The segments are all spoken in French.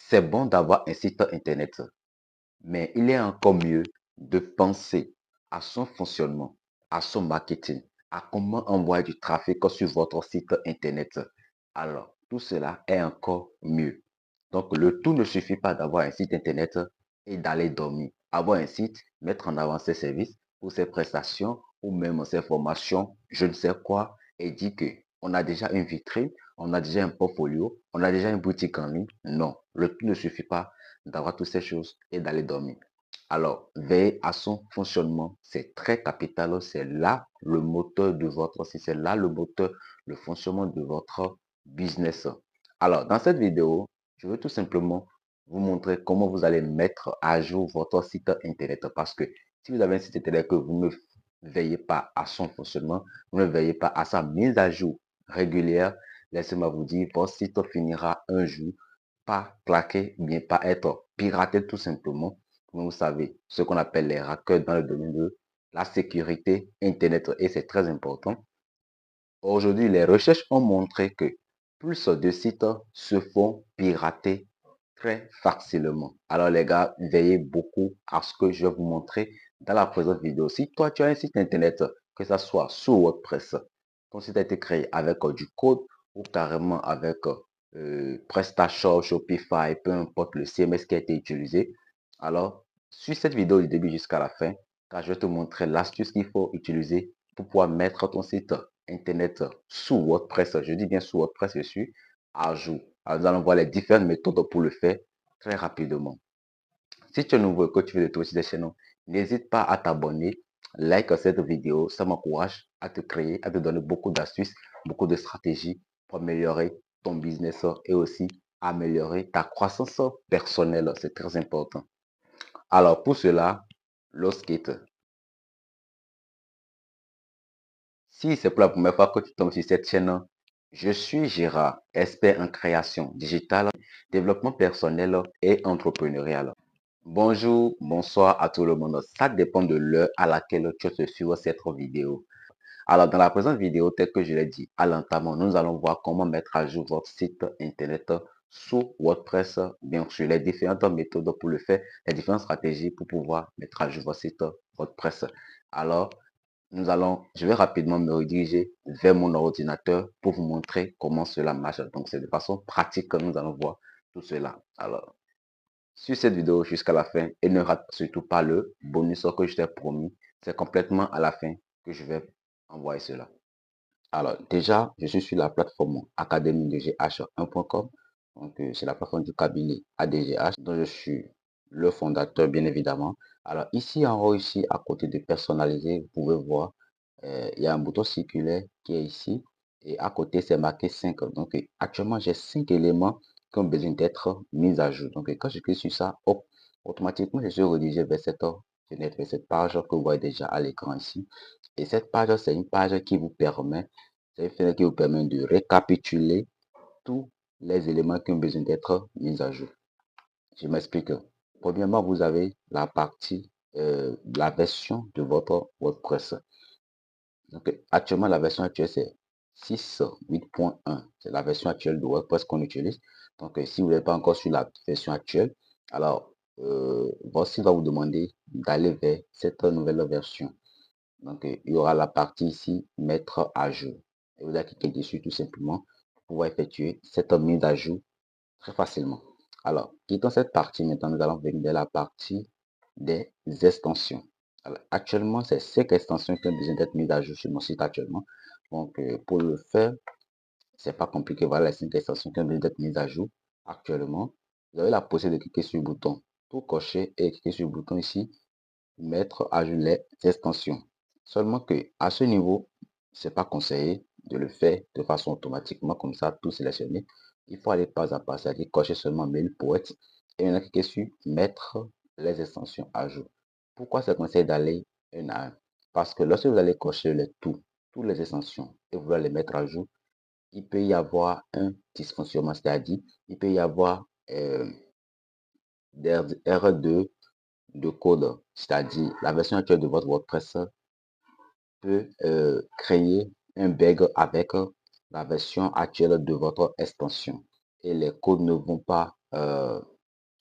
C'est bon d'avoir un site internet, mais il est encore mieux de penser à son fonctionnement, à son marketing, à comment envoyer du trafic sur votre site internet. Alors, tout cela est encore mieux. Donc, le tout ne suffit pas d'avoir un site internet et d'aller dormir. Avoir un site, mettre en avant ses services ou ses prestations ou même ses formations, je ne sais quoi, et dire que on a déjà une vitrine, on a déjà un portfolio, on a déjà une boutique en ligne. Non, le tout ne suffit pas d'avoir toutes ces choses et d'aller dormir. Alors, veillez à son fonctionnement. C'est très capital. C'est là le moteur de votre site. C'est là le moteur, le fonctionnement de votre business. Alors, dans cette vidéo, je veux tout simplement vous montrer comment vous allez mettre à jour votre site internet. Parce que si vous avez un site internet que vous ne veillez pas à son fonctionnement, vous ne veillez pas à sa mise à jour régulière, laissez-moi vous dire, votre site finira un jour par claquer, bien pas être piraté tout simplement. Comme vous savez, ce qu'on appelle les hackers dans le domaine de la sécurité Internet. Et c'est très important. Aujourd'hui, les recherches ont montré que plus de sites se font pirater très facilement. Alors les gars, veillez beaucoup à ce que je vais vous montrer dans la présente vidéo. Si toi, tu as un site Internet, que ce soit sur WordPress, ton site a été créé avec du code ou carrément avec PrestaShop, Shopify, peu importe le CMS qui a été utilisé. Alors, suis cette vidéo du début jusqu'à la fin, car je vais te montrer l'astuce qu'il faut utiliser pour pouvoir mettre ton site Internet sous WordPress. Je dis bien sous WordPress, je suis à jour. Alors, nous allons voir les différentes méthodes pour le faire très rapidement. Si tu es nouveau et que tu veux découvrir cette chaîne, n'hésite pas à t'abonner, like cette vidéo, ça m'encourage à te créer, à te donner beaucoup d'astuces, beaucoup de stratégies pour améliorer ton business et aussi améliorer ta croissance personnelle. C'est très important. Alors pour cela, lorsqu'il Si c'est pour la première fois que tu tombes sur cette chaîne, je suis Gérard, expert en création digitale, développement personnel et entrepreneurial. Bonjour, bonsoir à tout le monde. Ça dépend de l'heure à laquelle tu te suivre cette vidéo. Alors, dans la présente vidéo, tel que je l'ai dit à l'entame, nous allons voir comment mettre à jour votre site internet sous WordPress, bien sûr, les différentes méthodes pour le faire, les différentes stratégies pour pouvoir mettre à jour votre site WordPress. Alors, je vais rapidement me rediriger vers mon ordinateur pour vous montrer comment cela marche. Donc, c'est de façon pratique que nous allons voir tout cela. Alors, sur cette vidéo jusqu'à la fin et ne rate surtout pas le bonus que je t'ai promis. C'est complètement à la fin que je vais envoyer cela. Alors, déjà, je suis sur la plateforme academie-dgh1.com. Donc, c'est la plateforme du cabinet ADGH dont je suis le fondateur, bien évidemment. Alors, ici en haut, ici, à côté de personnaliser, vous pouvez voir, il y a un bouton circulaire qui est ici. Et à côté, c'est marqué 5. Donc, actuellement, j'ai 5 éléments qui ont besoin d'être mis à jour. Donc, quand je clique sur ça, hop, automatiquement, je suis redirigé vers cette page que vous voyez déjà à l'écran ici. Et cette page, c'est une page qui vous permet, c'est une fenêtre qui vous permet de récapituler tous les éléments qui ont besoin d'être mis à jour. Je m'explique. Premièrement, vous avez la partie, la version de votre WordPress. Donc, actuellement, la version actuelle, c'est 6.8.1. C'est la version actuelle de WordPress qu'on utilise. Donc, si vous n'êtes pas encore sur la version actuelle, alors, voici va vous demander d'aller vers cette nouvelle version. Donc, il y aura la partie ici, mettre à jour. Et vous allez cliquer dessus tout simplement pour pouvoir effectuer cette mise à jour très facilement. Alors, quittons cette partie. Maintenant, nous allons venir vers la partie des extensions. Alors, actuellement, c'est 5 extensions qui ont besoin d'être mises à jour sur mon site actuellement. Donc, pour le faire, c'est pas compliqué. Voilà les 5 extensions qui ont besoin d'être mises à jour actuellement. Vous avez la possibilité de cliquer sur le bouton pour cocher et cliquer sur le bouton ici, mettre à jour les extensions. Seulement que à ce niveau, c'est pas conseillé de le faire de façon automatiquement comme ça, tout sélectionné. Il faut aller pas à pas, c'est-à-dire cocher seulement mail pour être et maintenant cliquer sur mettre les extensions à jour. Pourquoi c'est conseillé d'aller un à un? Parce que lorsque vous allez cocher toutes les extensions et vous allez les mettre à jour, il peut y avoir un dysfonctionnement, c'est-à-dire il peut y avoir des erreurs de code, c'est-à-dire la version actuelle de votre WordPress peut créer un bug avec la version actuelle de votre extension et les codes ne vont pas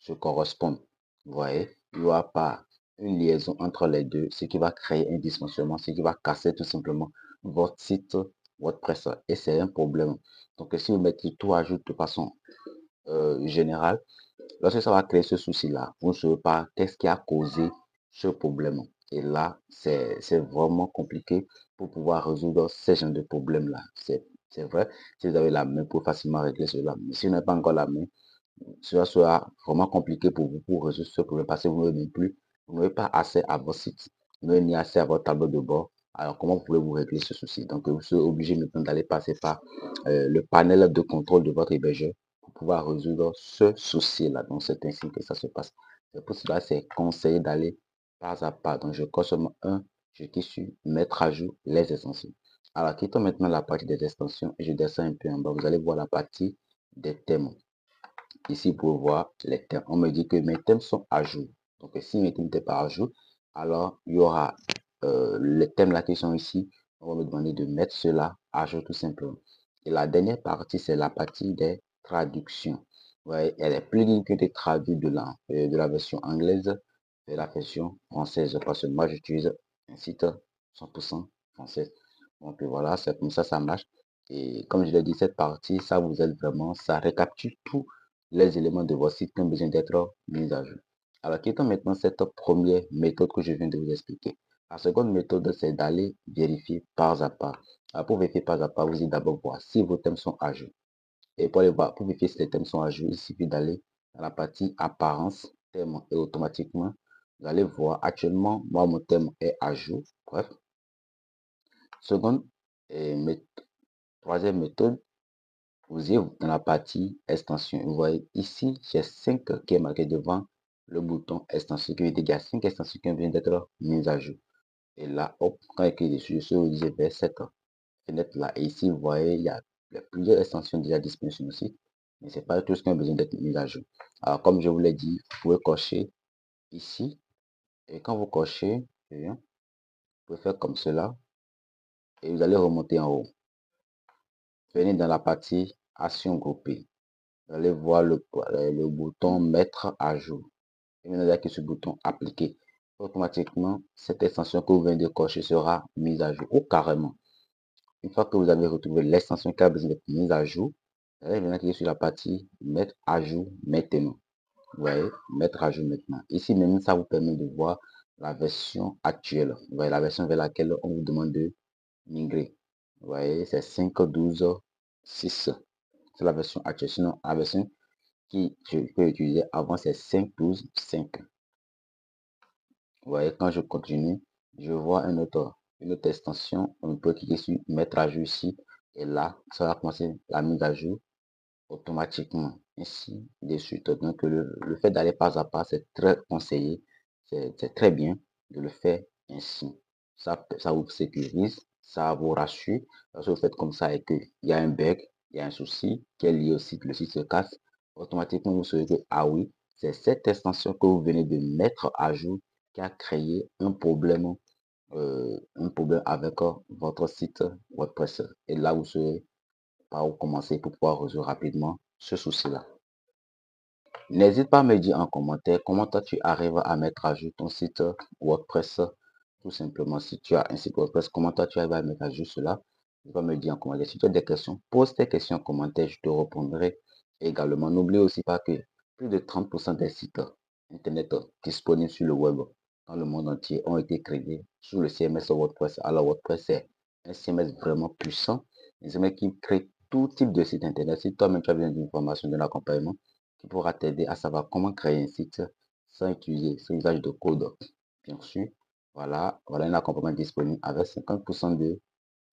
se correspondent. Vous voyez, il n'y aura pas une liaison entre les deux, ce qui va créer un dysfonctionnement, ce qui va casser tout simplement votre site WordPress. Et c'est un problème. Donc, si vous mettez tout à jour de façon générale, lorsque ça va créer ce souci-là, vous ne savez pas qu'est-ce qui a causé ce problème. Et là, c'est vraiment compliqué pour pouvoir résoudre ce genre de problème-là. C'est vrai, si vous avez la main pour facilement régler cela. Mais si vous n'avez pas encore la main, cela sera vraiment compliqué pour vous pour résoudre ce problème parce que vous n'avez plus, vous n'avez pas accès à votre site, vous n'avez ni accès à votre tableau de bord. Alors, comment pouvez-vous régler ce souci? Donc, vous serez obligé maintenant d'aller passer par le panel de contrôle de votre hébergeur pour pouvoir résoudre ce souci-là. Donc, c'est ainsi que ça se passe. C'est pour cela que c'est conseillé d'aller pas à pas. Donc, je coche seulement un, je clique sur mettre à jour les extensions. Alors, quittons maintenant la partie des extensions et je descends un peu en bas. Vous allez voir la partie des thèmes. Ici, pour voir les thèmes, on me dit que mes thèmes sont à jour. Donc, si mes thèmes n'étaient pas à jour, alors il y aura les thèmes là qui sont ici. On va me demander de mettre cela à jour tout simplement. Et la dernière partie, c'est la partie des traductions. Vous voyez, il y a des plugins qui ont été traduits de la version anglaise vers la version française. Parce que moi, j'utilise un site 100% français. Donc voilà, c'est comme ça marche. Et comme je l'ai dit, cette partie, ça vous aide vraiment, ça récapitule tous les éléments de votre site qui ont besoin d'être mis à jour. Alors, quittons maintenant cette première méthode que je viens de vous expliquer. La seconde méthode, c'est d'aller vérifier pas à pas. Alors, pour vérifier pas à pas, vous allez d'abord voir si vos thèmes sont à jour. Et pour les voir, pour vérifier si les thèmes sont à jour, il suffit d'aller dans la partie apparence, thème, et automatiquement, vous allez voir actuellement, moi, mon thème est à jour. Bref. Seconde et troisième méthode, vous êtes dans la partie extension. Vous voyez ici, j'ai 5 qui est marqué devant le bouton extension. Qui veut dire qu'il y a 5 extensions qui viennent d'être mises à jour. Et là, hop, quand il clique dessus, je suis dirigé vers cette fenêtre là. Et ici, vous voyez, il y a plusieurs extensions déjà disponibles sur le site. Mais ce n'est pas tout ce qui a besoin d'être mis à jour. Alors, comme je vous l'ai dit, vous pouvez cocher ici. Et quand vous cochez, vous pouvez faire comme cela. Et vous allez remonter en haut. Venez dans la partie action groupée. Vous allez voir le bouton mettre à jour. Et maintenant, avec ce bouton appliquer, automatiquement, cette extension que vous venez de cocher sera mise à jour ou carrément. Une fois que vous avez retrouvé l'extension qui a besoin d'être mise à jour, vous allez venir cliquer sur la partie mettre à jour maintenant. Vous voyez, mettre à jour maintenant. Ici, même ça vous permet de voir la version actuelle. Vous voyez, la version vers laquelle on vous demande de migrer. Vous voyez, c'est 5.12.6. C'est la version actuelle. Sinon, la version qui je peux utiliser avant, c'est 5.12.5. Vous voyez, quand je continue, je vois une autre extension. On peut cliquer sur mettre à jour ici. Et là, ça va commencer la mise à jour automatiquement. Ainsi de suite. Donc, le fait d'aller pas à pas, c'est très conseillé. C'est très bien de le faire ainsi. Ça vous sécurise, ça vous rassure. Parce que vous faites comme ça et qu'il y a un bug, il y a un souci qui est lié au site, le site se casse, automatiquement vous saurez que, ah oui, c'est cette extension que vous venez de mettre à jour qui a créé un problème avec votre site WordPress. Et là, vous serez par où commencer pour pouvoir résoudre rapidement ce souci-là. N'hésite pas à me dire en commentaire comment toi tu arrives à mettre à jour ton site WordPress. Tout simplement, si tu as un site WordPress, comment toi tu arrives à mettre à jour cela? Tu vas me dire en commentaire. Si tu as des questions, pose tes questions en commentaire, je te répondrai également. N'oublie aussi pas que plus de 30% des sites Internet disponibles sur le web dans le monde entier ont été créés sous le CMS WordPress. Alors WordPress, c'est un CMS vraiment puissant, un CMS qui crée tout type de site Internet. Si toi-même tu as besoin d'informations, d'un accompagnement, qui pourra t'aider à savoir comment créer un site sans usage de code. Bien sûr, voilà un accompagnement disponible avec 50% de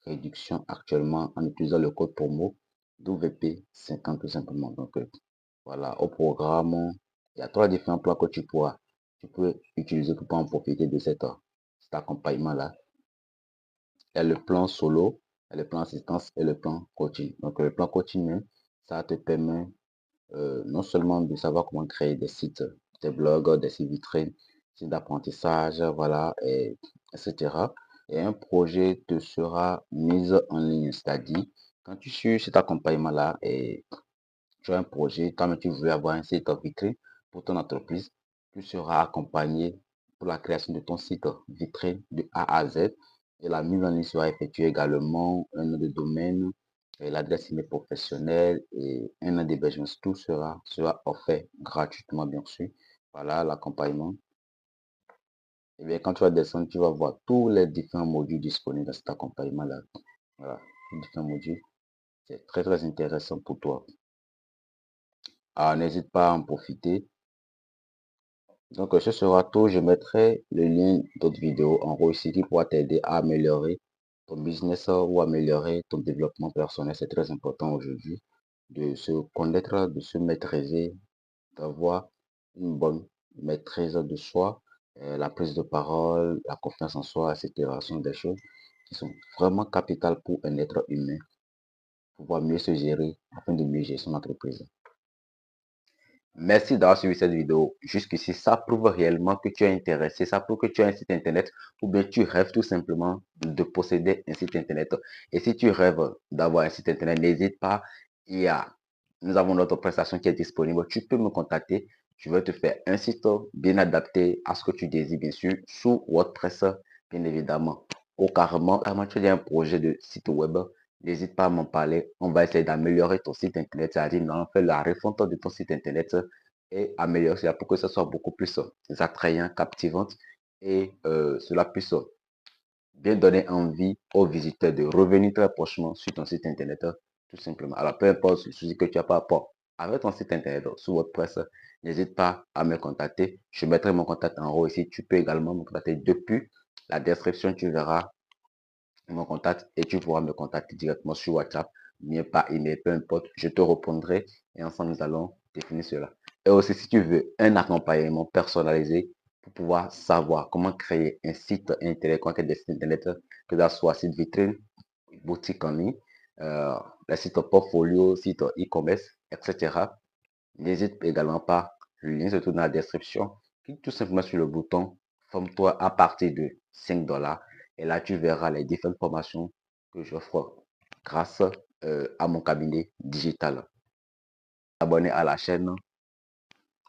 réduction actuellement en utilisant le code promo WP50 tout simplement. Donc voilà, au programme, il y a 3 différents plans que tu peux utiliser pour pouvoir en profiter de cet accompagnement-là. Il y a le plan solo, il y a le plan assistance et le plan coaching. Donc le plan coaching même, ça te permet non seulement de savoir comment créer des sites, des blogs, des sites vitrines, sites d'apprentissage, voilà, etc. Et un projet te sera mis en ligne. C'est-à-dire, quand tu suis cet accompagnement-là et tu as un projet, toi-même tu veux avoir un site vitrine, pour ton entreprise. Tu seras accompagné pour la création de ton site vitrine de A à Z et la mise en ligne sera effectuée également, un nom de domaine, l'adresse email professionnelle et un an d'hébergement. Tout sera offert gratuitement, bien sûr. Voilà l'accompagnement. Et bien, quand tu vas descendre, tu vas voir tous les différents modules disponibles dans cet accompagnement-là. Voilà, les différents modules. C'est très, très intéressant pour toi. Alors, n'hésite pas à en profiter. Donc, ce sera tout. Je mettrai le lien d'autres vidéos en haut ici qui pourra t'aider à améliorer ton business ou améliorer ton développement personnel. C'est très important aujourd'hui de se connaître, de se maîtriser, d'avoir une bonne maîtrise de soi, la prise de parole, la confiance en soi, etc. Ce sont des choses qui sont vraiment capitales pour un être humain, pour pouvoir mieux se gérer afin de mieux gérer son entreprise. Merci d'avoir suivi cette vidéo jusqu'ici. Ça prouve réellement que tu es intéressé. Ça prouve que tu as un site internet ou bien tu rêves tout simplement de posséder un site internet. Et si tu rêves d'avoir un site internet, n'hésite pas. Nous avons notre prestation qui est disponible. Tu peux me contacter. Je vais te faire un site bien adapté à ce que tu désires, bien sûr, sous WordPress, bien évidemment. Ou carrément, tu as un projet de site web. N'hésite pas à m'en parler. On va essayer d'améliorer ton site internet, c'est-à-dire on fait la refonte de ton site internet et améliorer cela pour que ce soit beaucoup plus attrayant, captivant et cela puisse bien donner envie aux visiteurs de revenir très prochainement sur ton site internet, tout simplement. Alors, peu importe le souci que tu as par rapport avec ton site internet sur WordPress, n'hésite pas à me contacter. Je mettrai mon contact en haut ici. Tu peux également me contacter depuis la description. Tu verras mon contact et tu pourras me contacter directement sur WhatsApp, bien par email, peu importe, je te répondrai et ensemble nous allons définir cela. Et aussi, si tu veux un accompagnement personnalisé pour pouvoir savoir comment créer un site internet, comment créer des sites internet, que ce soit site vitrine, boutique en ligne, les sites portfolio, site e-commerce, etc. N'hésite également pas, le lien se trouve dans la description. Clique tout simplement sur le bouton Forme-toi à partir de 5 dollars. Et là, tu verras les différentes formations que j'offre grâce à mon cabinet digital. Abonner à la chaîne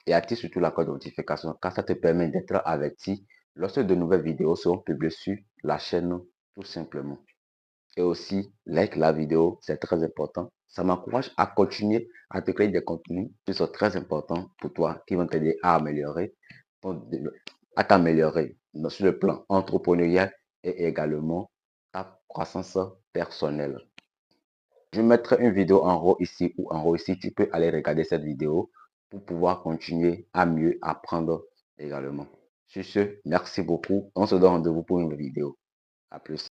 et active surtout la cloche de notification car ça te permet d'être averti lorsque de nouvelles vidéos seront publiées sur la chaîne tout simplement. Et aussi, like la vidéo, c'est très important. Ça m'encourage à continuer à te créer des contenus qui sont très importants pour toi, qui vont t'aider à améliorer, à t'améliorer sur le plan entrepreneurial et également ta croissance personnelle. Je mettrai une vidéo en haut ici ou en haut ici. Tu peux aller regarder cette vidéo pour pouvoir continuer à mieux apprendre également. Sur ce, merci beaucoup. On se donne rendez-vous pour une vidéo. À plus.